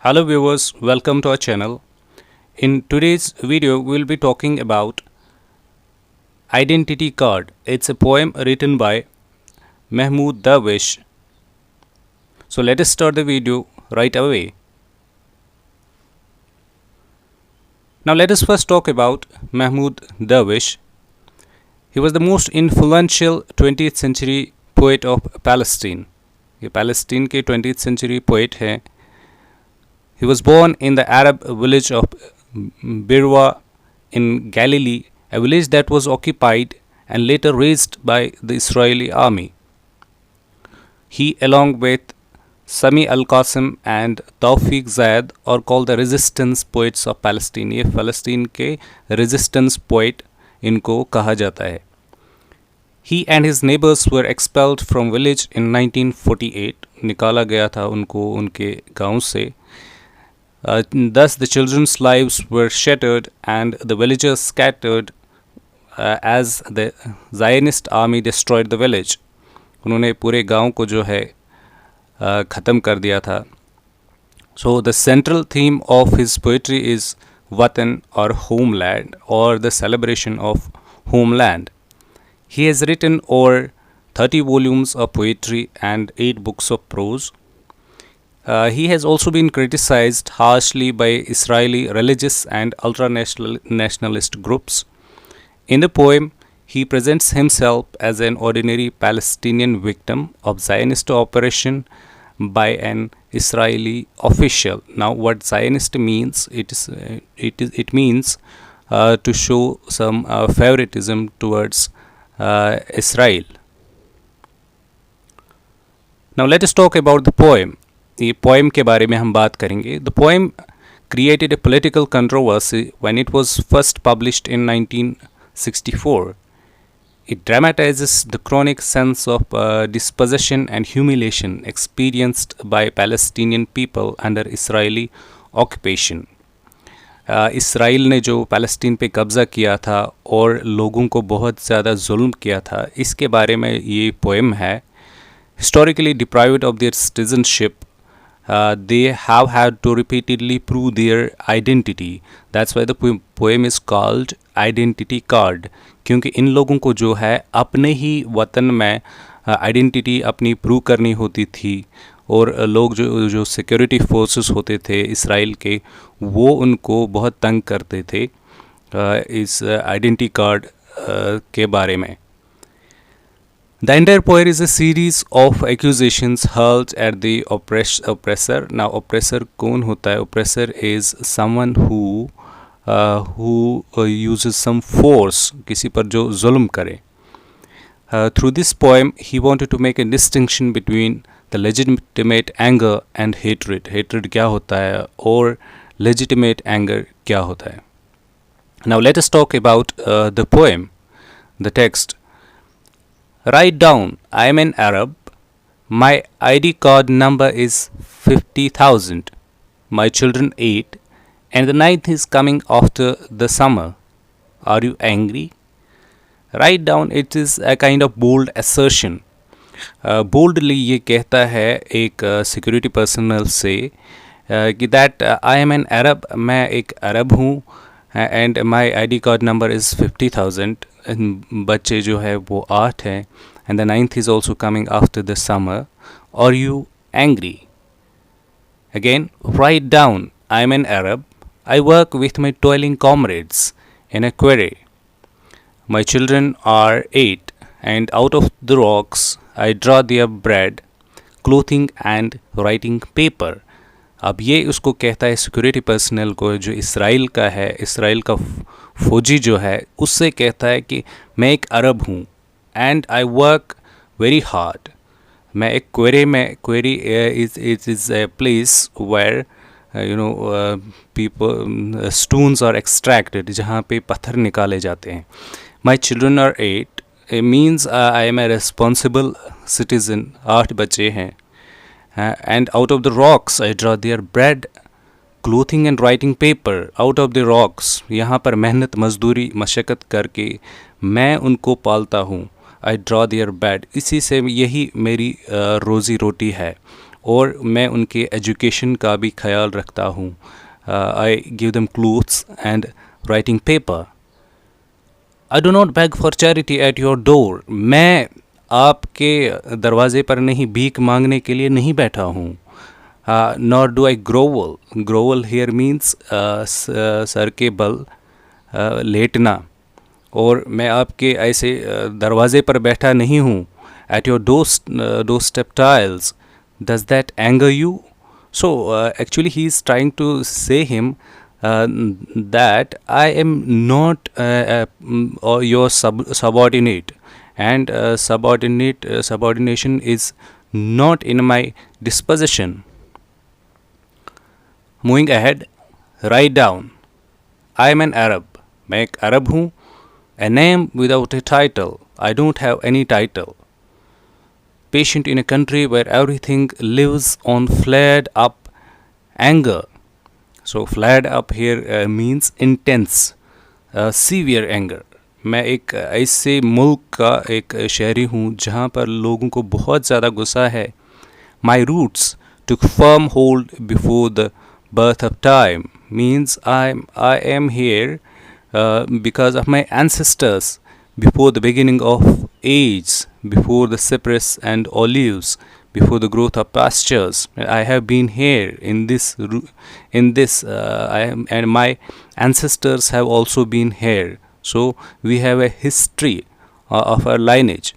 Hello viewers, welcome to our channel. In today's video, we will be talking about Identity Card. It's a poem written by Mahmoud Darwish. So let us start the video right away. Now let us first talk about Mahmoud Darwish. He was the most influential 20th century poet of Palestine. ये Palestine के 20th century poet हैं. He was born in the Arab village of Birwa in Galilee, a village that was occupied and later razed by the Israeli army. He, along with Sami al-Qasim and Tawfiq Zayed, are called the resistance poets of Palestine. ये फ़लस्तीन के resistance poet इनको कहा जाता है. He and his neighbors were expelled from village in 1948. निकाला गया था उनको उनके गांव से. Thus, the children's lives were shattered and the villagers scattered as the Zionist army destroyed the village. उन्होंने पूरे गांव को जो है ख़त्म कर दिया था. So, the central theme of his poetry is Watan or homeland or the celebration of homeland. He has written over 30 volumes of poetry and 8 books of prose. He has also been criticized harshly by Israeli religious and ultra-nationalist groups. In the poem, he presents himself as an ordinary Palestinian victim of Zionist operation by an Israeli official. Now, what Zionist means, it means to show some favoritism towards Israel. Now, let us talk about the poem. ये poem के बारे में हम बात करेंगे. The poem created a political controversy when it was first published in 1964. It dramatizes the chronic sense of dispossession and humiliation experienced by Palestinian people under Israeli occupation. Israel ने जो Palestine पे कब्ज़ा किया था और लोगों को बहुत ज़्यादा जुल्म किया था, इसके बारे में ये पोएम है. Historically deprived of their citizenship, they have had to repeatedly prove their identity. That's why the poem is called Identity Card. क्योंकि इन लोगों को जो है अपने ही वतन में आइडेंटिटी अपनी प्रूव करनी होती थी और लोग जो सिक्योरिटी फोर्सेस होते थे इसराइल के, वो उनको बहुत तंग करते थे इस आइडेंटिटी कार्ड के बारे में. The entire poem is a series of accusations hurled at the oppressor. Now, oppressor कौन होता है? Oppressor is someone who uses some force, किसी पर जो जुल्म करे. Through this poem, he wanted to make a distinction between the legitimate anger and hatred. Hatred क्या होता है और legitimate anger क्या होता है? Now, let us talk about the poem, the text. Write down, I am an Arab. My ID card number is 50,000. My children 8, and the 9th is coming after the summer. Are you angry? Write down, it is a kind of bold assertion. Boldly ये कहता है एक security personnel से कि that I am an Arab, मैं एक Arab हूँ and my ID card number is 50,000. बच्चे जो है वो 8 हैं and the 9th is also coming after the summer. Are you angry? Again, write down, I am an Arab. I work with my toiling comrades in a quarry. My children are 8 and out of the rocks I draw their bread, clothing and writing paper. अब ये उसको कहता है security personal को जो Israel का है, Israel का फ़ौजी जो है, उससे कहता है कि मैं एक अरब हूँ and I work very hard. मैं एक quarry is a place where people stones are extracted, जहाँ पे पत्थर निकाले जाते हैं. My children are 8 means I am a responsible citizen. 8 बच्चे हैं. And out of the rocks I draw their bread, clothing and writing paper. Out of the rocks, यहाँ पर मेहनत मजदूरी मशक्क़त करके मैं उनको पालता हूँ. I draw their bread, इसी से यही मेरी रोज़ी रोटी है. और मैं उनके एजुकेशन का भी ख्याल रखता हूँ. I give them clothes and writing paper. I do not bag for charity at your door. मैं आपके दरवाजे पर नहीं भीख मांगने के लिए नहीं बैठा हूँ. Nor do I grovel. Grovel here means सर के बल लेटना. और मैं आपके ऐसे दरवाजे पर बैठा नहीं हूँ. At your door step tiles. Does that anger you? So actually he is trying to say him that I am not or your subordinate, and subordination is not in my disposition. Moving ahead, write down. I am an Arab. मैं एक Arab हूँ. A name without a title. I don't have any title. Patient in a country where everything lives on flared up anger. So flared up here means intense, severe anger. मैं एक ऐसे मुल्क का एक शहरी हूँ जहाँ पर लोगों को बहुत ज़्यादा गुस्सा है. My roots took firm hold before the birth of time means I am here because of my ancestors, before the beginning of age, before the cypress and olives, before the growth of pastures. I have been here in this, and my ancestors have also been here. So we have a history of our lineage.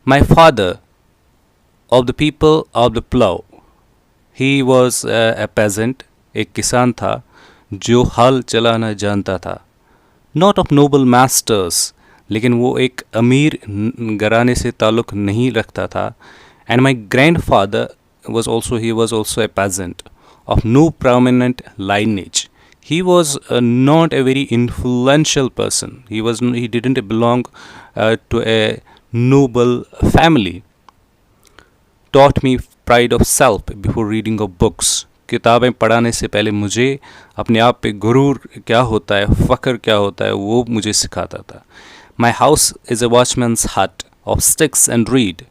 My father, of the people of the plough. He was a peasant, एक किसान था जो हल चलाना जानता था. Not of noble masters, लेकिन वो एक अमीर घराने से ताल्लुक़ नहीं रखता था. And my grandfather was also a peasant of no prominent lineage. He was not a very influential person. He didn't belong to a noble family. Taught me pride of self before reading of books. किताबें पढ़ाने से पहले मुझे अपने आप पे गुरूर क्या होता है, फ़ख्र क्या होता है, वो मुझे सिखाता था. My house is a watchman's hut of sticks and reed.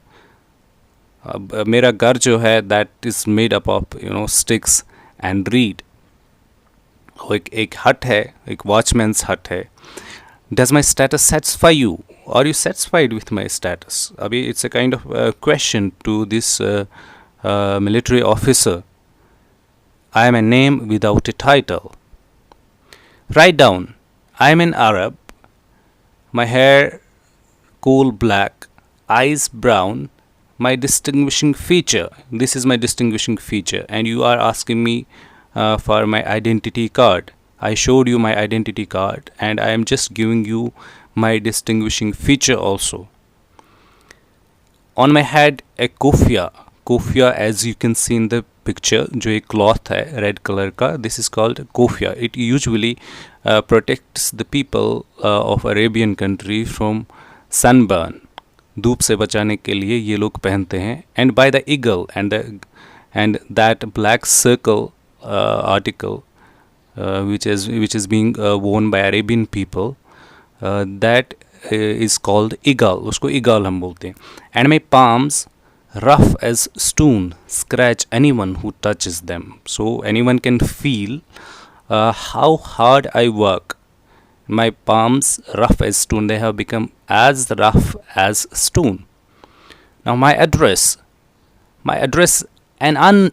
अब मेरा घर जो है that is made up of sticks and reed. वो एक हट है, एक वॉचमैन्स हट है. Does my status satisfy you? Are you satisfied with my status? अभी it's a kind of question to this military officer. I am a name without a title. Write down. I am an Arab. My hair coal black, eyes brown. My distinguishing feature. This is my distinguishing feature, and you are asking me for my identity card. I showed you my identity card, and I am just giving you my distinguishing feature also. On my head a kufia. Kufia, as you can see in the picture, जो एक cloth है red color का, this is called kufia. It usually protects the people of Arabian country from sunburn. धूप से बचाने के लिए ये लोग पहनते हैं. And by the eagle and that black circle article which is being worn by Arabian people, that is called igal. उसको igal हम बोलते हैं. And my palms rough as stone, scratch anyone who touches them. So anyone can feel how hard I work. My palms rough as stone, they have become as rough as stone. Now my address, an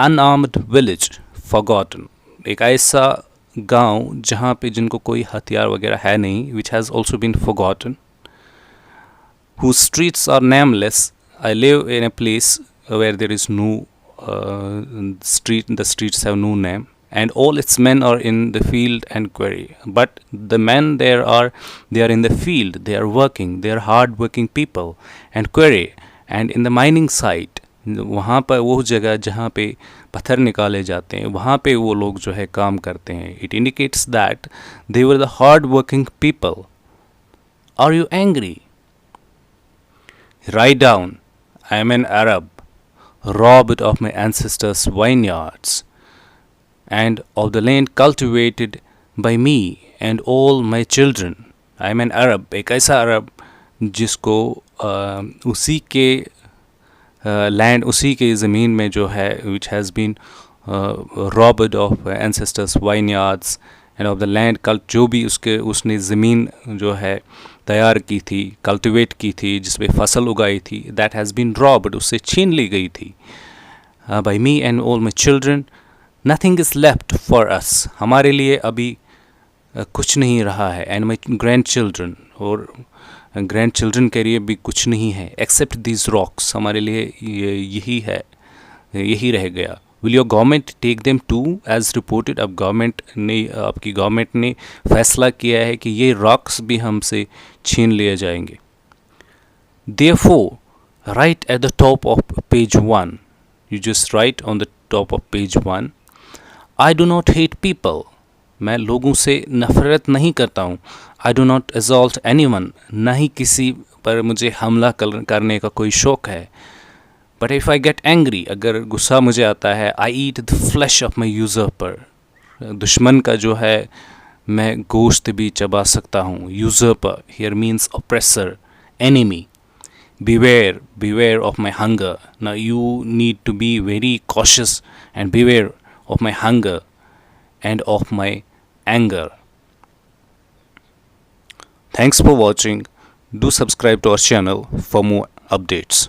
unarmed village, forgotten. एक ऐसा गांव जहाँ पे जिनको कोई हथियार वगैरह है नहीं, which has also been forgotten. Whose streets are nameless. I live in a place where there is no street. The streets have no name, and all its men are in the field and quarry. But the men they are in the field. They are working. They are hard-working people. And quarry, and in the mining site, वहाँ पर वो जगह जहाँ पे पत्थर निकाले जाते हैं, वहाँ पे वो लोग जो है काम करते हैं. It indicates that they were the hard-working people. Are you angry? Write down. I am an Arab, robbed of my ancestors' vineyards, and of the land cultivated by me and all my children. I am an Arab, एक ऐसा अरब जिसको उसी के land उसी के ज़मीन में जो है which has been robbed of ancestors vineyards and of the land cult, जो भी उसने ज़मीन जो है तैयार की थी, कल्टिवेट की थी, जिस पे फसल उगाई थी, दैट हैज़ बीन रॉबड, उससे छीन ली गई थी by me and all my children. Nothing is left for us, हमारे लिए अभी कुछ नहीं रहा है, एंड माई ग्रैंड चिल्ड्रन, और ग्रैंड चिल्ड्रन के लिए भी कुछ नहीं है, एक्सेप्ट दीज रॉक्स, हमारे लिए यही है, यही रह गया। Will your government take them to as reported, अब आपकी गवर्नमेंट ने फैसला किया है कि ये रॉक्स भी हमसे छीन लिए जाएंगे। Therefore right at the top of page 1, you just right on the top of page 1, I do not hate people, मैं लोगों से नफरत नहीं करता हूँ। I do not assault anyone, ना ही किसी पर मुझे हमला करने का कोई शौक है। But if I get angry, अगर गुस्सा मुझे आता है, I eat the flesh of my user पर, दुश्मन का जो है मैं गोश्त भी चबा सकता हूँ। यूज़र पर here means oppressor, enemy. beware of my hunger. Now you need to be very cautious and beware of my hunger and of my anger. Thanks for watching. Do subscribe to our channel for more updates.